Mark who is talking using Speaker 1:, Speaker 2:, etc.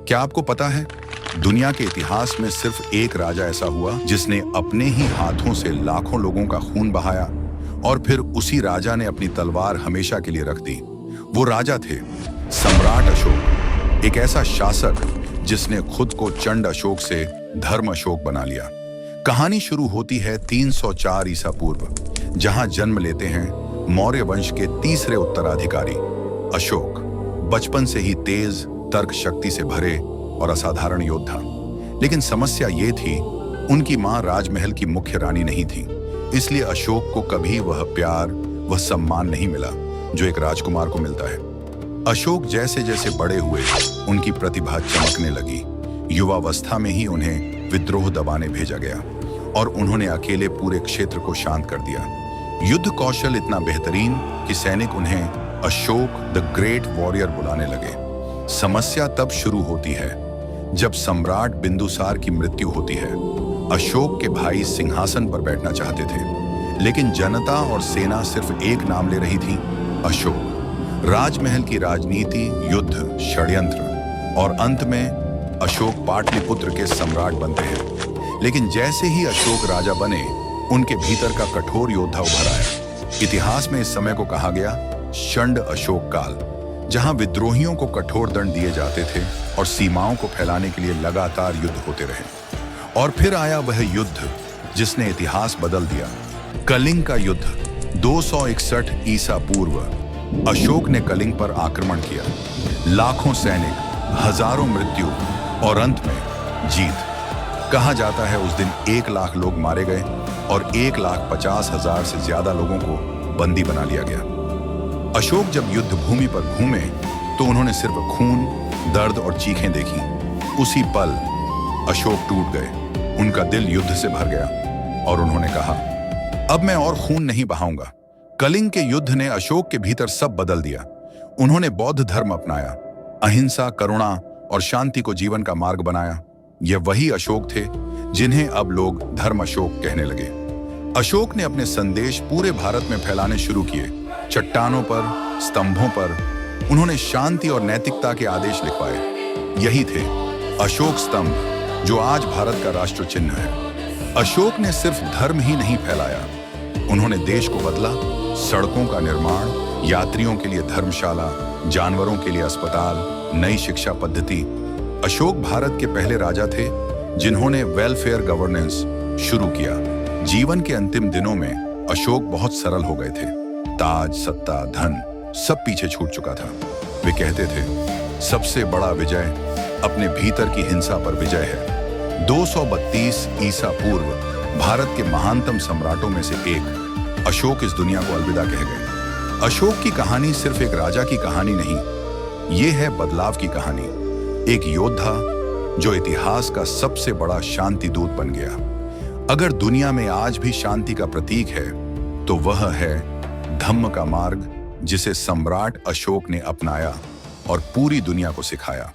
Speaker 1: क्या आपको पता है, दुनिया के इतिहास में सिर्फ एक राजा ऐसा हुआ जिसने अपने ही हाथों से लाखों लोगों का खून बहाया और फिर उसी राजा ने अपनी तलवार हमेशा के लिए रख दी। वो राजा थे सम्राट अशोक, एक ऐसा शासक जिसने खुद को चंड अशोक से धर्म अशोक बना लिया। कहानी शुरू होती है 304 ईसा पूर्व, जहां जन्म लेते हैं मौर्य वंश के तीसरे उत्तराधिकारी अशोक। बचपन से ही तेज, तर्क शक्ति से भरे और असाधारण योद्धा। लेकिन समस्या ये थी, उनकी मां राजमहल की मुख्य रानी नहीं थी, इसलिए अशोक को कभी वह प्यार, वह सम्मान नहीं मिला जो एक राजकुमार को मिलता है। अशोक जैसे जैसे बड़े हुए, उनकी प्रतिभा चमकने लगी। युवावस्था में ही उन्हें विद्रोह दबाने भेजा गया और उन्होंने अकेले पूरे क्षेत्र को शांत कर दिया। युद्ध कौशल इतना बेहतरीन कि सैनिक उन्हें अशोक द ग्रेट वॉरियर बुलाने लगे। समस्या तब शुरू होती है जब सम्राट बिंदुसार की मृत्यु होती है। अशोक के भाई सिंहासन पर बैठना चाहते थे, लेकिन जनता और सेना सिर्फ एक नाम ले रही थी, अशोक। राजमहल की राजनीति, युद्ध, षड्यंत्र और अंत में अशोक पाटलिपुत्र के सम्राट बनते हैं। लेकिन जैसे ही अशोक राजा बने, उनके भीतर का कठोर योद्धा उभर आया। इतिहास में इस समय को कहा गया षंड अशोक काल, जहां विद्रोहियों को कठोर दंड दिए जाते थे और सीमाओं को फैलाने के लिए लगातार युद्ध होते रहे। और फिर आया वह युद्ध जिसने इतिहास बदल दिया, कलिंग का युद्ध। 261 ईसा पूर्व अशोक ने कलिंग पर आक्रमण किया। लाखों सैनिक, हजारों मृत्यु और अंत में जीत। कहा जाता है उस दिन 1 लाख लोग मारे गए और 1,50,000 से ज्यादा लोगों को बंदी बना लिया गया। अशोक जब युद्ध भूमि पर घूमे तो उन्होंने सिर्फ खून, दर्द और चीखें देखी। उसी पल अशोक टूट गए, उनका दिल युद्ध से भर गया और उन्होंने कहा, अब मैं और खून नहीं बहाऊंगा। कलिंग के युद्ध ने अशोक के भीतर सब बदल दिया। उन्होंने बौद्ध धर्म अपनाया, अहिंसा, करुणा और शांति को जीवन का मार्ग बनाया। यह वही अशोक थे जिन्हें अब लोग धर्म अशोक कहने लगे। अशोक ने अपने संदेश पूरे भारत में फैलाने शुरू किए। चट्टानों पर, स्तंभों पर उन्होंने शांति और नैतिकता के आदेश लिखवाए। यही थे अशोक स्तंभ, जो आज भारत का राष्ट्र चिन्ह है। अशोक ने सिर्फ धर्म ही नहीं फैलाया, उन्होंने देश को बदला। सड़कों का निर्माण, यात्रियों के लिए धर्मशाला, जानवरों के लिए अस्पताल, नई शिक्षा पद्धति। अशोक भारत के पहले राजा थे जिन्होंने वेलफेयर गवर्नेंस शुरू किया। जीवन के अंतिम दिनों में अशोक बहुत सरल हो गए थे। ताज, सत्ता, धन सब पीछे छूट चुका था। वे कहते थे, सबसे बड़ा विजय अपने भीतर की हिंसा पर विजय है। 232 ईसा पूर्व भारत के महानतम सम्राटों में से एक अशोक इस दुनिया को अलविदा कह गए। अशोक की कहानी सिर्फ एक राजा की कहानी नहीं, ये है बदलाव की कहानी। एक योद्धा जो इतिहास का सबसे बड़ा शांति दूत बन गया। अगर दुनिया में आज भी शांति का प्रतीक है तो वह है धम्म का मार्ग, जिसे सम्राट अशोक ने अपनाया और पूरी दुनिया को सिखाया।